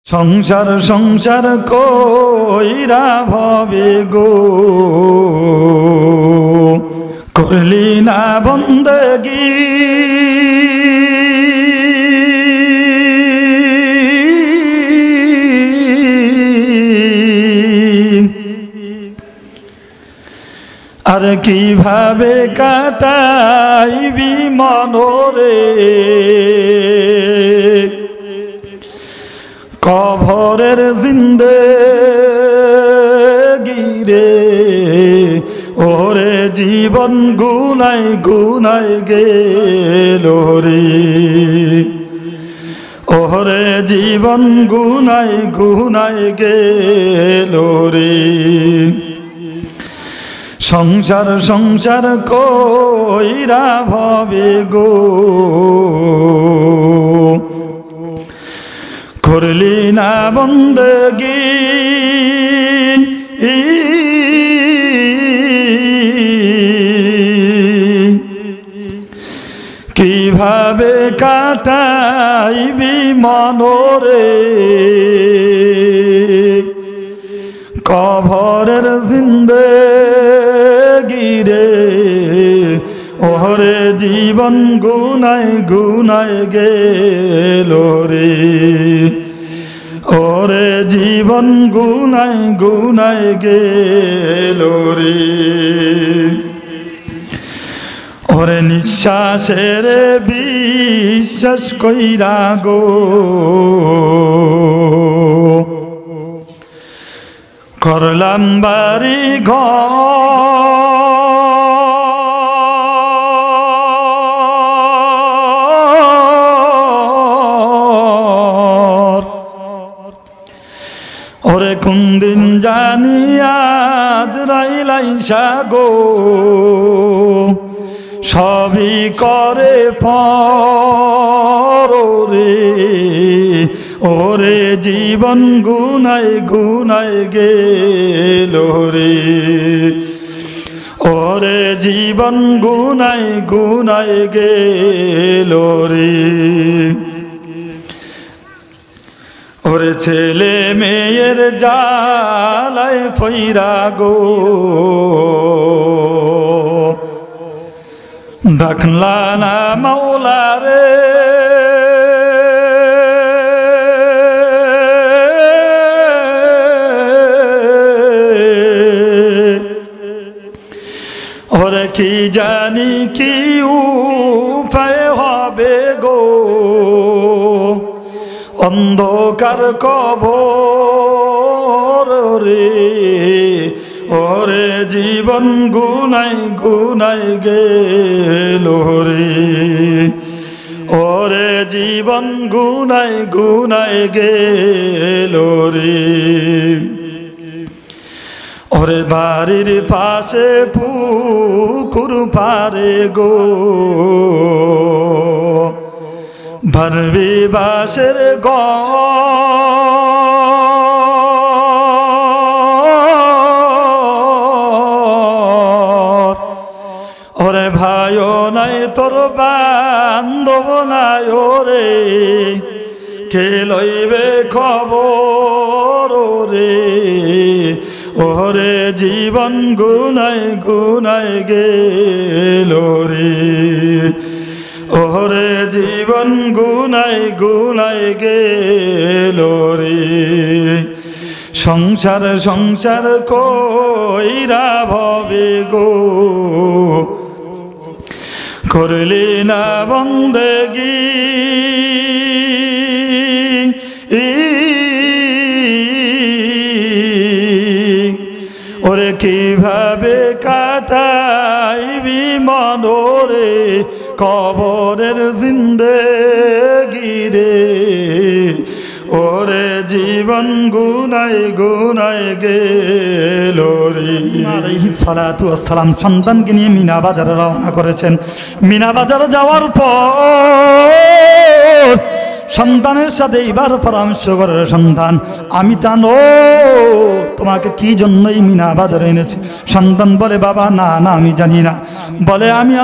সংসার সংসার কইরা ভবে গো করলি না বন্দেগি আর কিভাবে কাটাইবি মনরে কবরের জিন্দেগি রে ওরে জীবন গুনাই গুনাই গেল রে ওরে জীবন গুনাই গুনাই গেল রে সংসার সংসার কইরা ভবে গো করলি না বন্দেগি কিভাবে কাটাইবি মনরে কবরের জিন্দেগি রে ওরে জীবন গুনাই গুনাই গেল রে ওরে জীবন গুনাই গুনাই গেল রে ওরে নিঃশ্বাসের বিশ্বাস কইরা গো করলাম বাড়ি ঘর ওরে কোন দিন জানি আজরাইল আইসা গো সবই করে পরে ওরে জীবন গুনাই গুনাই গেল রে ওরে জীবন গুনাই গুনাই গেল রে ওরে ছেলে মেয়ের জালাই ফইরা গো ডাকলা না মাওলা রে ওরে কি জানি কি উপায় হবে গো অন্ধকার কবর রে ওরে জীবন গুনাই গুনাই গেল রে ওরে জীবন গুনাই গুনাই গেল রে ওরে বাড়ির পাশে পুকুর পারে গো ভরবি বাসের ঘর ওরে ভাইও নাই তোর বান্ধব নাই ওরে কে লইবে খবর রে ওরে জীবন গুনাই গুনাই গেল রে ওরে জীবন গুনাই গুনাই গেল রে সংসার সংসার কইরা ভবে গো করলি না বন্দেগি ওরে কিভাবে কাটাইবি মনরে কবরের জিন্দেগি রে ওরে জীবন গুনাই গুনাই গেল রে আলাইহিস সালাতু ওয়াস সালাম সন্তানকে নিয়ে মিনা বাজারে রওনা করেছেন মিনা বাজারে যাওয়ার পর সন্তানের সাথে এবার পরামর্শ করে সন্তান আমি জানো তোমাকে কি জন্যই মিনা বাজারে এনেছি সন্তান বলে বাবা না না আমি জানি না বলে আমি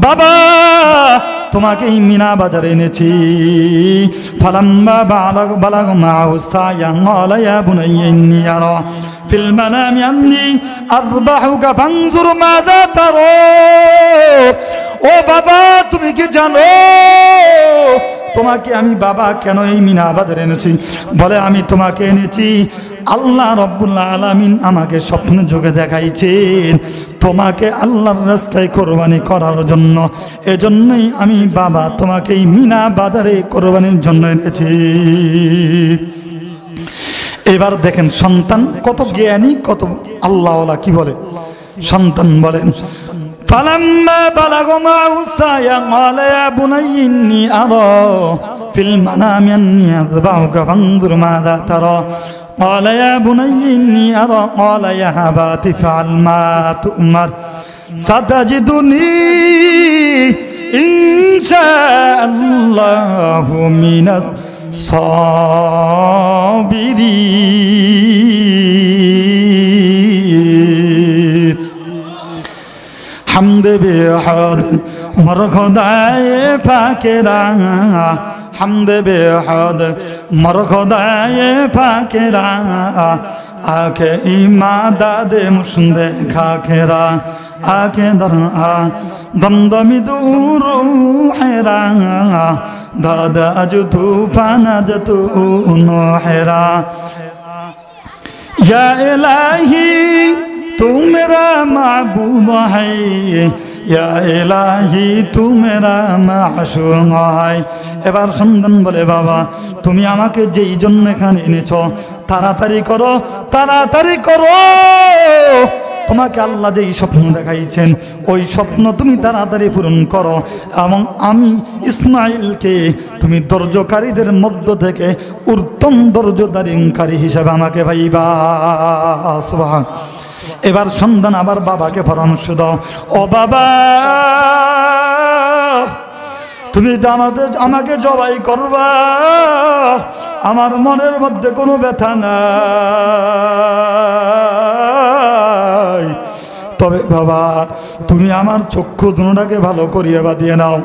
বাবা তোমাকে এই মিনা বাজারে এনেছি। ফালাম্মা বালাগ মা'হু সা'য়া ক্বালা ইয়া বুনাইয়া ইন্নী আরা ফিল মানামি আন্নী আযবাহুকা ফানজুর মাযা তারা। ও বাবা, তুমি কি জানো তোমাকে আমি বাবা কেন এই মিনা বাজারে এনেছি? বলে আমি তোমাকে এনেছি, আল্লাহ রাব্বুল আলামিন আমাকে স্বপ্ন যোগে দেখাইছেন তোমাকে আল্লাহর রাস্তায় কোরবানি করার জন্য। এজন্যই আমি বাবা তোমাকে এই মিনা বাজারে কোরবানির জন্য এনেছি। এবার দেখেন সন্তান কত জ্ঞানী, কত আল্লাহওয়ালা। কি বলে সন্তান? বলেন فلما بلغ معه السعي قال يا بني إني أرى في المنام أني أذبحك فانظر ماذا ترى قال يا بني إني أرى قال يا أبت افعل ما تؤمر ستجدني إن شاء الله من الصابرين حمد بحد مرخدای فاکرا حمد بحد مرخدای فاکرا آکه ایماداد مشنده خاکرا آکه در دمدمی دور حیرا داد اجتو فانجتو نوحرا یا الہی तू मेरा माबूद है या इलाही तू मेरा माशूक है। এবার সন্তান বলে বাবা তুমি আমাকে যেই জন্য এখানে এনেছো তাড়াতাড়ি করো, তাড়াতাড়ি করো। তোমাকে আল্লাহ যেই স্বপ্ন দেখাইছেন ওই স্বপ্ন তুমি তাড়াতাড়ি পূরণ করো এবং আমি ইসমাইলকে তুমি ধৈর্যকারীদের মধ্য থেকে উত্তম ধৈর্যধারণকারী হিসেবে আমাকে ভাইবা। সুবহান। এবার সন্তান আবার বাবাকে পরামর্শ দাও, ও বাবা তুমি আমাকে জবাই করবা, আমার মনের মধ্যে কোনো ব্যথা নাই, তবে বাবা তুমি আমার চক্ষু দুটাকে ভালো করিয়ে বাঁধিয়ে নাও,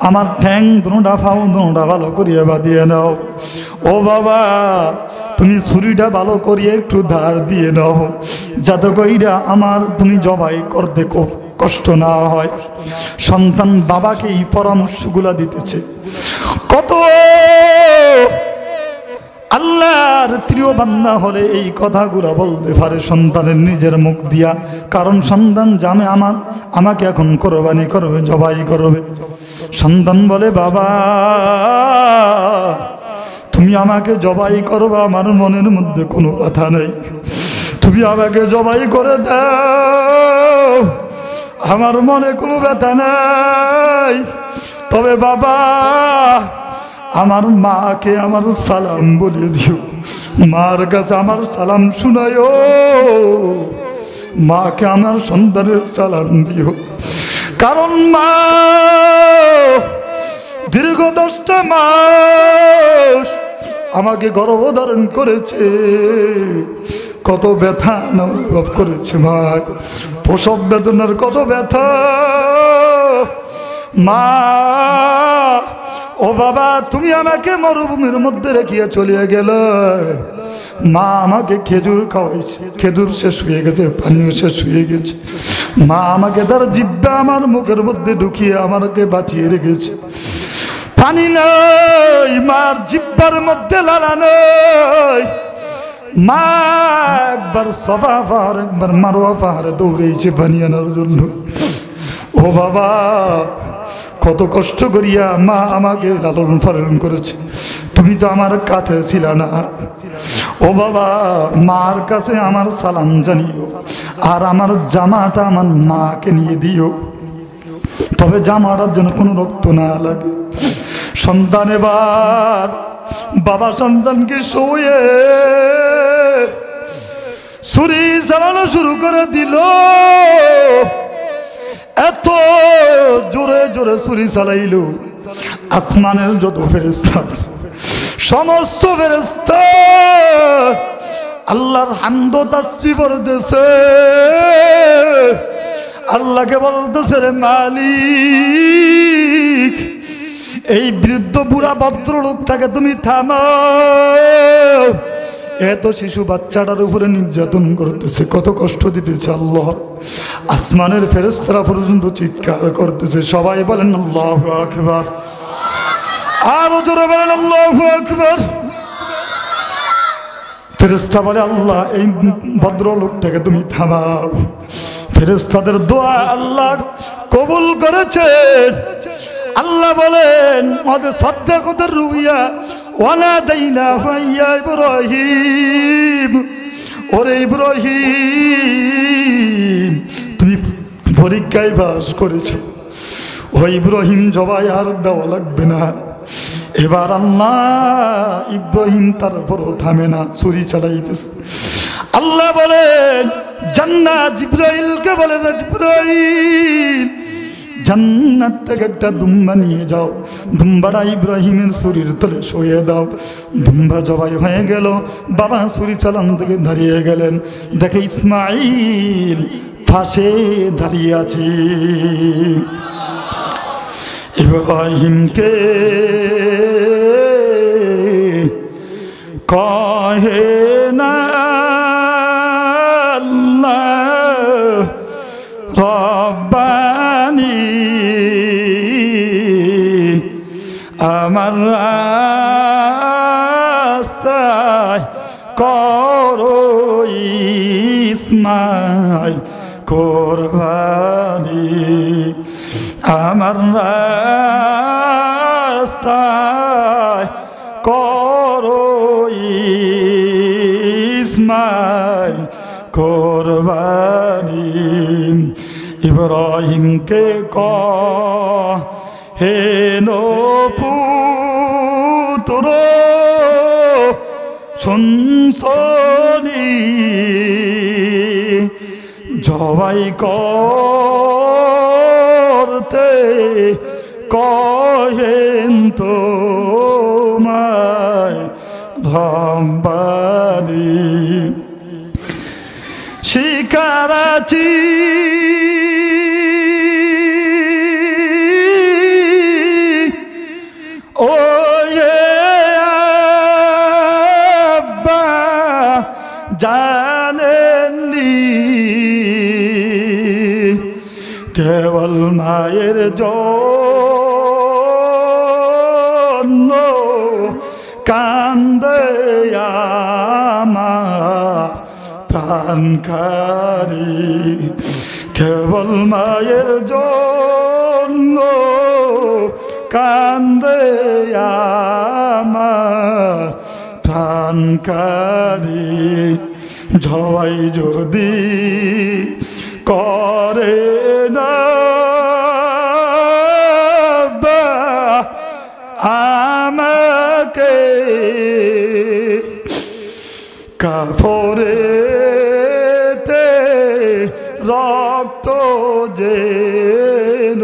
আমার ঠ্যাং দুটা ফাউ দুটা ভালো করিয়ে বাঁধিয়ে নাও। ও বাবা তুমি ছুরিটা ভালো করিয়ে একটু ধার দিয়ে নাও যাতে কইরা আমার তুমি জবাই করতে খুব কষ্ট না হয়। সন্তান বাবাকে এই পরামর্শগুলা দিতেছে। কত আল্লাহর প্রিয় বান্দা হলে এই কথাগুলো বলতে পারে সন্তানের নিজের মুখ দিয়া, কারণ সন্তান জানে আমাকে এখন কোরবানি করবে, জবাই করবে। সন্তান বলে বাবা তুমি আমাকে জবাই করবা, আমার মনের মধ্যে কোনো কথা নেই, তুমি আমাকে জবাই করে দাও, আমার মনে কোনো ব্যথা নাই, তবে বাবা আমার মাকে আমার সালাম বলে দিও, মার কাছে আমার সালাম শুনায়ো, মাকে আমার সন্তানের সালাম দিও, কারণ মা দীর্ঘ 10টা মাস আমাকে গর্ভধারণ করেছে, কত ব্যথা অনুভব করেছে মা, প্রসব বেদনার কত ব্যথা মা। ও বাবা তুমি আমাকে মরুভূমির মধ্যে রেখে চলে গেলে, মা আমাকে খেজুর খাওয়াইছে, খেজুর শেষ হয়ে গেছে, পানীয় শেষ হয়ে গেছে, মা আমাকে তার জিহ্বা আমার মুখের মধ্যে ঢুকিয়ে আমাকে বাঁচিয়ে রেখেছে, পানি নাই মার জিহ্বার মধ্যে লালা নাই, মা একবার সফা পাহাড় একবার মারোয়া পাহাড়ে দৌড়েছে পানি আনার জন্য। ও বাবা কত কষ্ট করিয়া মা আমাকে লালন পালন করেছে, তুমি তো আমার কাছে ছিল না। ও বাবা মার কাছে আমার সালাম জানিও, আর আমার জামাটা আমার মাকে নিয়ে দিও, তবে জামাটার যেন কোনো রক্ত না লাগে। সন্তান এবার বাবা সন্তানকে শুয়ে ছুরি চালানো শুরু করে দিল, এত জোরে জোরে ছুরি চালাইল আসমানের যত ফেরেশতা আছে সমস্ত ফেরেশতা আল্লাহর হামদ ও তাসবিহ পড়তেছে, আল্লাহকে বলতেছে রে মালিক এই বৃদ্ধ বুড়া ভদ্রলোকটাকে তুমি থামাও। এত শিশু বাচ্চাটার উপরে নির্যাতন করতেছে, কত কষ্ট দিতেছে আল্লাহ। আসমানের ফেরেশতারা পর্যন্ত চিৎকার করতেছে। সবাই বলেন আল্লাহু আকবার, আরো জোরে বলেন আল্লাহু আকবার। ফেরেশতা বলে আল্লাহ এই ভদ্রলোকটাকে তুমি থামাও। ফেরেশতাদের দোয়া আল্লাহ কবুল করেছেন। আল্লাহ বলেন মাদে সাদ্দাকাতুর রুইয়া ওয়ালা দাইনা ইয়া ইব্রাহিম, ওরে ইব্রাহিম তুমি পরীক্ষায় পাস করেছো। ও ইব্রাহিম জবাই আর দেওয়া লাগবে না। এবার আল্লাহ ইব্রাহিম তারপরও থামে না, ছুরি চালাইতেছে। আল্লাহ বলেন জান্নাত জিবরাইলকে বলেন জিবরাইল জান্নাত থেকে একটা দুম্বা নিয়ে যাও, দুম্বাটা ইব্রাহিমের ছুরির তলে শুয়ে দাও। দুম্বা জবাই হয়ে গেল, বাবা ছুরি চালান থেকে দাঁড়িয়ে গেলেন, দেখে ইসমাইল পাশে দাঁড়িয়ে আছে। ইব্রাহিমকে কহে না আল্লাহ রব্বানি, আমার রাস্তায় করো ইসমাইল কোরবানি, আমার রাস্তায় করো ইসমাইল কোরবানি। ইব্রাহিমকে কহেন পুত্র শুনছনি, জবাই করতে কহেন তোমায় রব্বানি। শিকার আছি ও আব্বা জানেননি, কেবল মায়ের জন্য কান্দে আমার প্রাণকারী, কেবল মায়ের জন্য কান্দে আমার প্রাণকারী। জবাই যদি করে না আমাকে কাফরেতে রক্ত যেন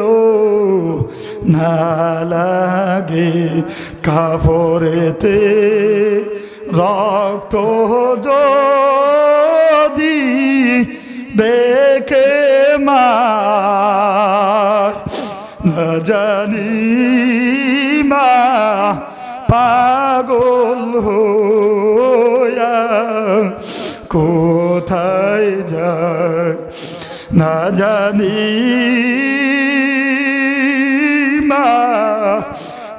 না লাগে, কাফরেতে রক্ত যদি দেখে মা না জানি মা পাগল হইয়া কোথায় যায়, না জানি মা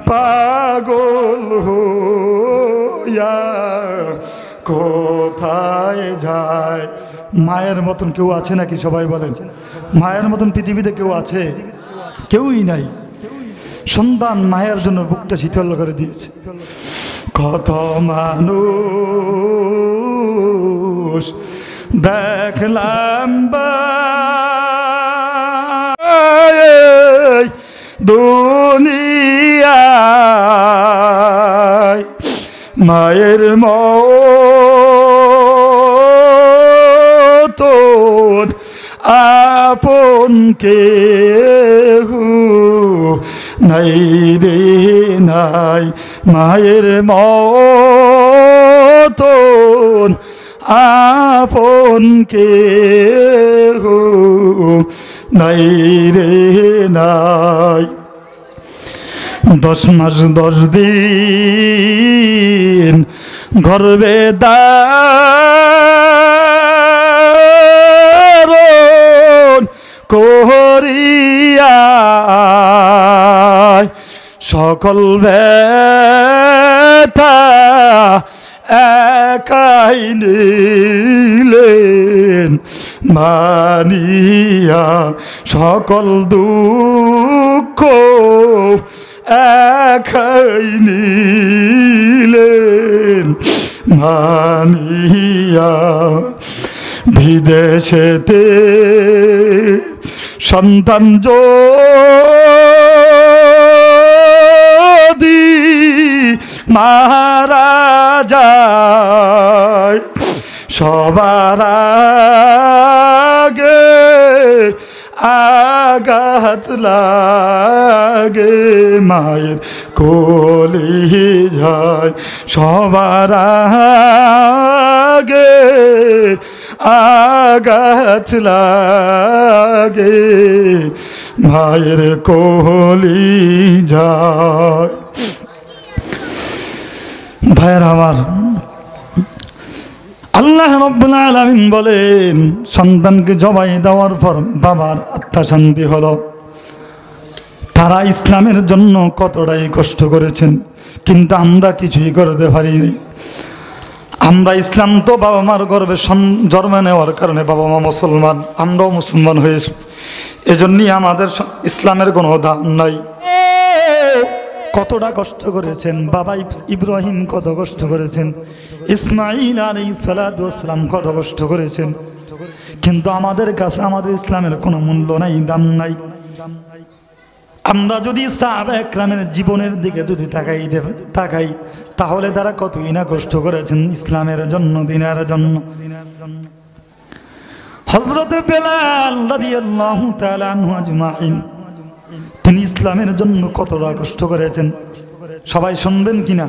পাগল হইয়া কোথায় যায়। মায়ের মতন কেউ আছে নাকি? সবাই বলেন মায়ের মতন পৃথিবীতে কেউ আছে? কেউই নাই। সন্তান মায়ের জন্য বুকটা শীতল করে দিয়েছে। কত মানুষ দেখলাম দুনিয়ায় মায়ের মতন আপন কেহু নাই রে নাই, মায়ের মতন আপন কেহু নাই রে নাই। 10 মাস 10 দিন গর্ভে ধারণ করিয়া সকল ব্যথা একাই নিলেন মানিয়া, সকল দুঃখ একাই নিলেন মানিয়া। বিদেশেতে সন্তান যদি মারা যায় সবার আগে আঘাত লাগে মায়ের কোলে যায়, সবার আগে আঘাত লাগে মায়ের কোলে যায়। ভাইয়ের আমার, আল্লাহ রাব্বুল আলামিন বলেন সন্তানকে জবাই দেওয়ার পর বাবার আত্মা শান্তি হলো। তারা ইসলামের জন্য কতটাই কষ্ট করেছেন, কিন্তু আমরা কিছুই করতে পারিনি। আমরা ইসলাম তো বাবা মার গর্ভে জন্ম নেওয়ার কারণে বাবা মা মুসলমান, আমরাও মুসলমান হয়েছি, এজন্যই আমাদের ইসলামের কোনো দাম নাই। কতটা কষ্ট করেছেন বাবা ইব্রাহিম, কত কষ্ট করেছেন ইসমাঈল আলাইহিস সালাতু ওয়াস সালাম, কত কষ্ট করেছেন, কিন্তু আমাদের কাছে আমাদের ইসলামের কোনো মূল্য নাই, দাম নাই। আমরা যদি সাহাবায়ে কেরামের জীবনের দিকে যদি তাকাই তাহলে তারা কতই না কষ্ট করেছেন ইসলামের জন্য, দ্বীনের জন্য। হযরত বেলাল রাদিয়াল্লাহু তাআলা আনহু আজমাইন, তিনি ইসলামের জন্য কতটা কষ্ট করেছেন, সবাই শুনবেন কিনা?